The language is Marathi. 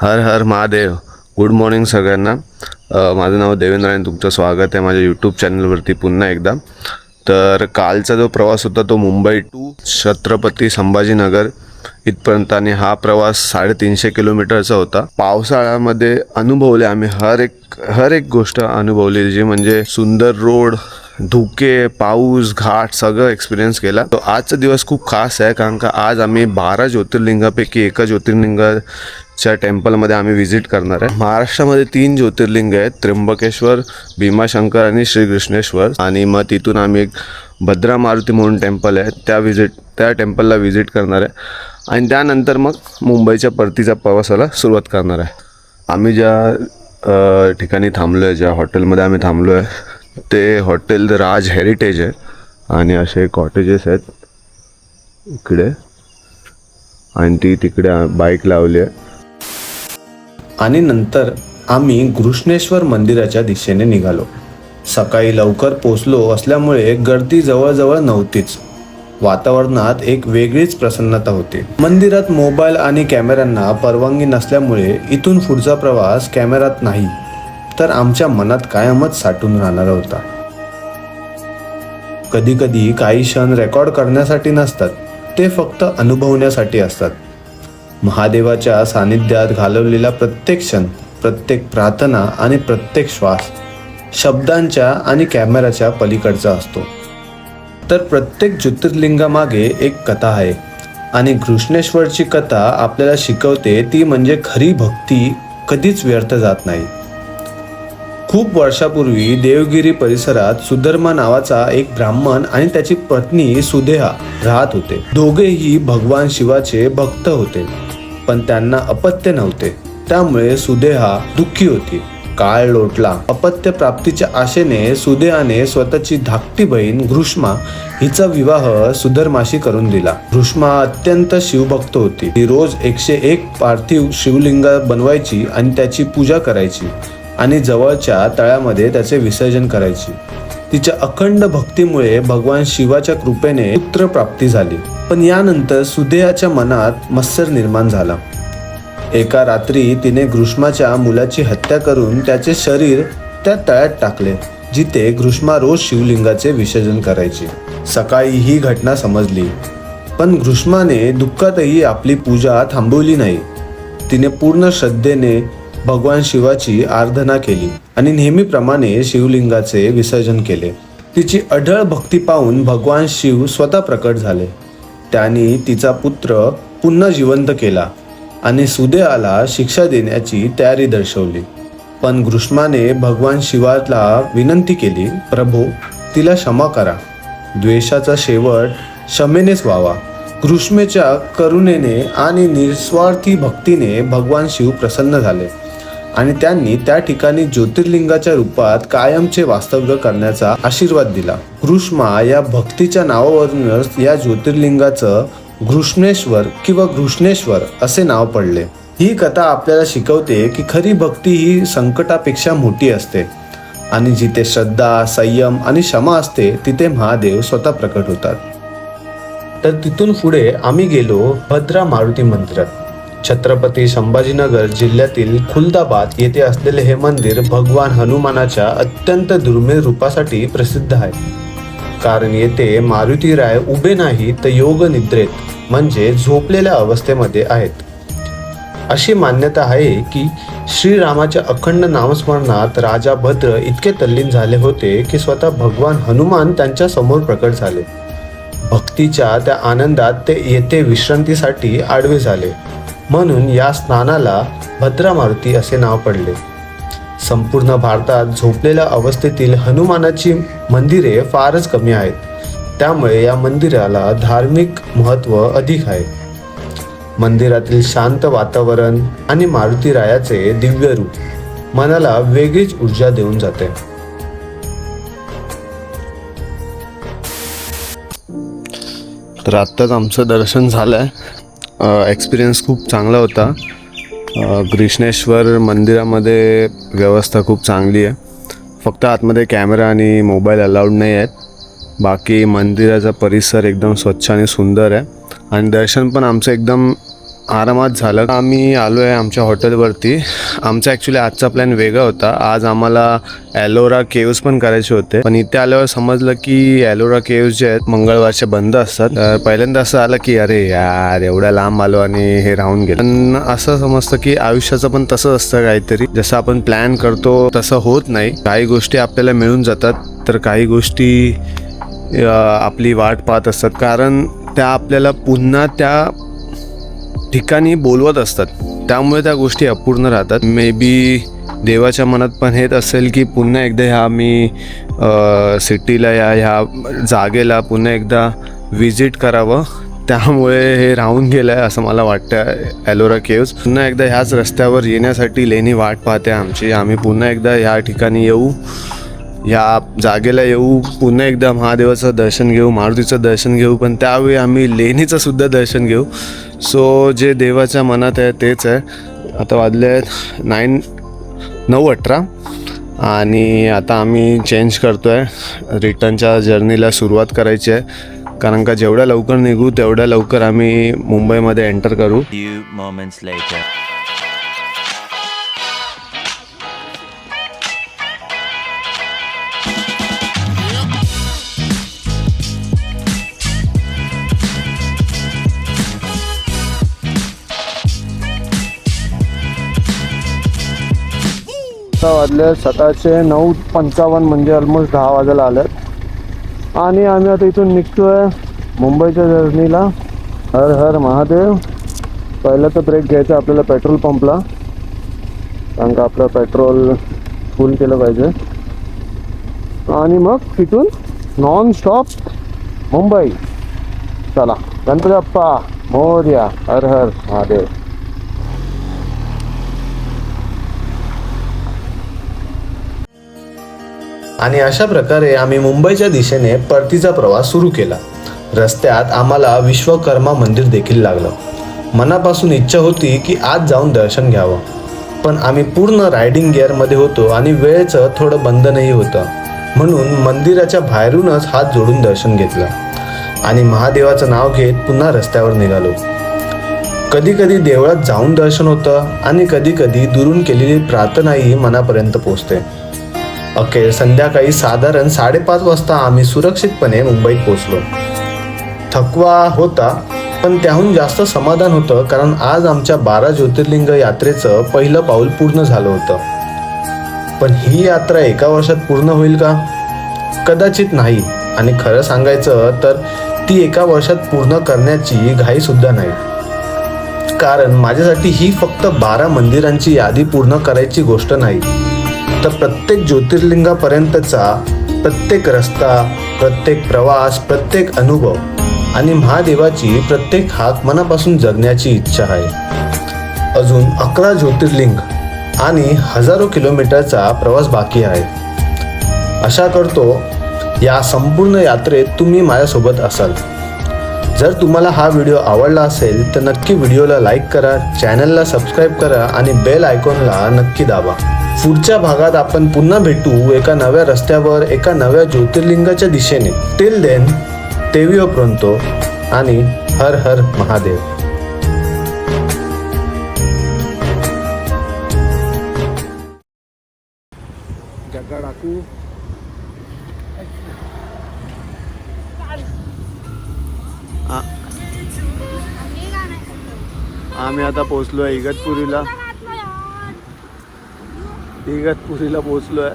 हर हर महादेव. गुड मॉर्निंग सगळ्यांना. माझं नाव देवेंद्र आणि तुमचं स्वागत आहे माझ्या यूट्यूब चॅनलवरती पुन्हा एकदा. तर कालचा जो प्रवास होता तो मुंबई टू छत्रपती संभाजीनगर इथपर्यंत आणि हा प्रवास 350 किलोमीटरचा होता. पावसाळ्यामध्ये अनुभवले आम्ही हर एक गोष्ट अनुभवली, जी म्हणजे सुंदर रोड, धुके, पाऊस, घाट सगळं एक्सपिरियन्स केला. तो आजचा दिवस खूप खास आहे, कारण का आज आम्ही 12 ज्योतिर्लिंगापैकी एका ज्योतिर्लिंगाच्या टेम्पलमध्ये आम्ही व्हिजिट करणार आहे. महाराष्ट्रामध्ये 3 ज्योतिर्लिंग आहेत, त्र्यंबकेश्वर, भीमाशंकर आणि श्रीकृष्णेश्वर. आणि मग तिथून आम्ही एक भद्रा मारुती म्हणून टेम्पल आहे त्या टेम्पलला व्हिजिट करणार आहे. आणि त्यानंतर मग मुंबईच्या परतीच्या प्रवासाला सुरुवात करणार आहे. आम्ही ज्या ठिकाणी थांबलो आहे, ज्या हॉटेलमध्ये आम्ही थांबलो आहे ते हॉटेल राज हेरिटेज आहे. आणि असे कॉटेजेस आहेत इकडे, आणि ती तिकडे बाईक लावली आहे. आणि नंतर आम्ही घृष्णेश्वर मंदिराच्या दिशेने निघालो. सकाळी लवकर पोचलो असल्यामुळे गर्दी जवळजवळ नव्हतीच. वातावरणात एक वेगळीच प्रसन्नता होती. मंदिरात मोबाईल आणि कॅमेऱ्यांना परवानगी नसल्यामुळे इथून पुढचा प्रवास कॅमेऱ्यात नाही तर आमच्या मनात कायमच साठून राहणार होता. कधी कधी काही क्षण रेकॉर्ड करण्यासाठी नसतात, ते फक्त अनुभवण्यासाठी असतात. महादेवाच्या सानिध्यात घालवलेला प्रत्येक क्षण, प्रत्येक प्रार्थना आणि प्रत्येक श्वास शब्दांच्या आणि कॅमेऱ्याच्या पलीकडचा असतो. तर प्रत्येक ज्योतिर्लिंगामागे एक कथा आहे, आणि घृष्णेश्वरची कथा आपल्याला शिकवते ती म्हणजे खरी भक्ती कधीच व्यर्थ जात नाही. खूप वर्षापूर्वी देवगिरी परिसरात सुधर्मा नावाचा एक ब्राह्मण आणि त्याची पत्नी सुदेहा राहत होते. दोघेही भगवान शिवाचे भक्त होते, पण त्यांना अपत्य नव्हते. त्यामुळे सुदेहा दुःखी होती. काळ लोटला. अपत्य प्राप्तीच्या आशेने सुदेहाने स्वतःची धाकटी बहीण घृष्मा हिचा विवाह सुधर्माशी करून दिला. घृष्मा अत्यंत शिवभक्त होती. ती रोज 101 पार्थिव शिवलिंग बनवायची आणि त्याची पूजा करायची आणि जवळच्या तळ्यामध्ये त्याचे विसर्जन करायची. तिच्या अखंड भक्तीमुळे भगवान शिवाच्या कृपेने पुत्र प्राप्ती झाली. पण यानंतर सुदेहाच्या मनात मत्सर निर्माण झाला. एका रात्री तिने घृष्माच्या मुलाची हत्या करून त्याचे शरीर त्या तळ्यात टाकले, जिथे घृष्मा रोज शिवलिंगाचे विसर्जन करायची. सकाळी ही घटना समजली, पण घृष्माने दुःखातही आपली पूजा थांबवली नाही. तिने पूर्ण श्रद्धेने भगवान शिवाची आराधना केली आणि नेहमीप्रमाणे शिवलिंगाचे विसर्जन केले. तिची अढळ भक्ती पाहून भगवान शिव स्वतः प्रकट झाले. त्यांनी तिचा पुत्र पुन्हा जिवंत केला आणि सुदेहाला शिक्षा देण्याची तयारी दर्शवली. पण घृष्माने भगवान शिवाला विनंती केली, प्रभो, तिला क्षमा करा. द्वेषाचा शेवट क्षमेनेच व्हावा. घृष्मेच्या करुणेने आणि निस्वार्थी भक्तीने भगवान शिव प्रसन्न झाले आणि त्यांनी त्या ठिकाणी ज्योतिर्लिंगाच्या रूपात कायमचे वास्तव्य करण्याचा आशीर्वाद दिला. घृष्मा या भक्तीच्या नावावरूनच या ज्योतिर्लिंगाचं घृष्णेश्वर किंवा घृष्णेश्वर असे नाव पडले. ही कथा आपल्याला शिकवते की खरी भक्ती ही संकटापेक्षा मोठी असते, आणि जिथे श्रद्धा, संयम आणि क्षमा असते तिथे महादेव स्वतः प्रकट होतात. तर तिथून पुढे आम्ही गेलो भद्रा मारुती मंदिरात. छत्रपती संभाजीनगर जिल्ह्यातील खुलदाबाद येथे असलेले हे मंदिर भगवान हनुमानाच्या अत्यंत दुर्मिळ रूपासाठी प्रसिद्ध आहे. कारण येथे मारुतीराय उभे नाही तर योग निद्रेत म्हणजे झोपलेल्या अवस्थेमध्ये आहेत. अशी मान्यता आहे की श्रीरामाच्या अखंड नामस्मरणात राजा भद्र इतके तल्लीन झाले होते की स्वतः भगवान हनुमान त्यांच्या समोर प्रकट झाले. भक्तीच्या त्या आनंदात ते येथे विश्रांतीसाठी आडवे झाले, म्हणून या स्नानाला भद्रा मारुती असे नाव पडले. संपूर्ण भारतात झोपलेल्या अवस्थेतील हनुमानाची मंदिरे फारच कमी आहेत, त्यामुळे या मंदिराला धार्मिक महत्त्व अधिक आहे. मंदिरातील शांत वातावरण आणि मारुतीरायाचे दिव्य रूप मनाला वेगळीच ऊर्जा देऊन जाते. तर आत्ताच आमचं दर्शन झालंय. एक्सपिरियन्स खूप चांगला होता. घृष्णेश्वर मंदिरामध्ये व्यवस्था खूप चांगली आहे. फक्त आतमध्ये कॅमेरा आणि मोबाईल अलाउड नाही आहेत. बाकी मंदिराचा परिसर एकदम स्वच्छ आणि सुंदर आहे, आणि दर्शन पण आमचं एकदम आरामात झालं. आम्ही आलो आहे आमच्या हॉटेलवरती. आमचा ॲक्च्युली आजचा प्लॅन वेगळा होता. आज आम्हाला ॲलोरा केव्ज पण करायचे होते, पण इथे आल्यावर समजलं की ॲलोरा केव्ज जे आहेत मंगळवारचे बंद असतात. तर पहिल्यांदा असं आलं की अरे यार एवढ्या लांब आलो आणि हे राहून गेलं. पण असं समजतं की आयुष्याचं पण तसं असतं काहीतरी. जसं आपण प्लॅन करतो तसं होत नाही. काही गोष्टी आपल्याला मिळून जातात, तर काही गोष्टी आपली वाट पाहत असतात, कारण त्या आपल्याला पुन्हा त्या ठिकाणी बोलवत असतात. त्यामुळे त्या गोष्टी अपूर्ण राहतात. मे बी देवाच्या मनात पण हेच असेल की पुन्हा एकदा ह्या मी सिटीला ह्या जागेला पुन्हा एकदा विजिट करावं. त्यामुळे हे राहून गेलं आहे असं मला वाटतं. ॲलोरा केव्ज पुन्हा एकदा ह्याच रस्त्यावर येण्यासाठी लेणी वाट पाहते आमची. आम्ही पुन्हा एकदा ह्या ठिकाणी येऊ, या जागेला येऊ, पुन्हा एकदा महादेवाचं दर्शन घेऊ, मारुतीचं दर्शन घेऊ, पण त्यावेळी आम्ही लेणीचं सुद्धा दर्शन घेऊ. सो जे देवाच्या मनात आहे तेच आहे. आता वाजले आहेत 9:18 आणि आता आम्ही चेंज करतो आहे. रिटर्नच्या जर्नीला सुरुवात करायची आहे, कारण का जेवढ्या लवकर निघू तेवढ्या लवकर आम्ही मुंबईमध्ये एंटर करू. Few moments later. आता वाजले सकाळचे 9:55, म्हणजे ऑलमोस्ट 10 वाजायला आलेत आणि आम्ही आता इथून निघतोय मुंबईच्या जर्नीला. हर हर महादेव. पहिलं तर ब्रेक घ्यायचा आपल्याला पेट्रोल पंपला, कारण का आपलं पेट्रोल फुल केलं पाहिजे, आणि मग तिथून नॉन स्टॉप मुंबई. चला, गणपती बाप्पा मोरया. हर हर महादेव. आणि अशा प्रकारे आम्ही मुंबईच्या दिशेने परतीचा प्रवास सुरू केला. रस्त्यात आम्हाला विश्वकर्मा मंदिर देखील लागलं. मनापासून इच्छा होती की आज जाऊन दर्शन घ्यावं, पण आम्ही पूर्ण रायडिंग गिअरमध्ये होतो आणि वेळेचं थोडं बंधनही होतं, म्हणून मंदिराच्या बाहेरूनच हात जोडून दर्शन घेतलं आणि महादेवाचं नाव घेत पुन्हा रस्त्यावर निघालो. कधी कधी देवळात जाऊन दर्शन होतं आणि कधी कधी दुरून केलेली प्रार्थनाही मनापर्यंत पोचते. अखेर संध्याकाळी साधारण 5:30 वाजता आम्ही सुरक्षितपणे मुंबईत पोचलो. थकवा होता, पण त्याहून जास्त समाधान होतं, कारण आज आमच्या 12 ज्योतिर्लिंग यात्रेचं पहिलं पाऊल पूर्ण झालं होतं. पण ही यात्रा एका वर्षात पूर्ण होईल का? कदाचित नाही. आणि खरं सांगायचं तर ती एका वर्षात पूर्ण करण्याची घाई सुद्धा नाही, कारण माझ्यासाठी ही फक्त 12 मंदिरांची यादी पूर्ण करायची गोष्ट नाही, तर प्रत्येक ज्योतिर्लिंगापर्यंतचा प्रत्येक रस्ता, प्रत्येक प्रवास, प्रत्येक अनुभव आणि महादेवाची प्रत्येक हाक मनापासून जगण्याची इच्छा आहे. अजून 11 ज्योतिर्लिंग आणि हजारो किलोमीटरचा प्रवास बाकी आहे. आशा करतो या संपूर्ण यात्रेत तुम्ही माझ्यासोबत असाल. जर तुम्हाला हा व्हिडिओ आवडला असेल तर नक्की व्हिडिओला लाईक करा, चॅनलला सबस्क्राईब करा आणि बेल आयकॉनला नक्की दाबा. पुढच्या भागात आपण पुन्हा भेटू एका नव्या रस्त्यावर, एका नव्या ज्योतिर्लिंगाच्या दिशेने. टिल देन, तेविओ प्रोंतो आणि हर हर महादेव. जग्गा टाकू. आम्ही आता पोचलोय इगतपुरीला. इगतपुरीला पोचलोय.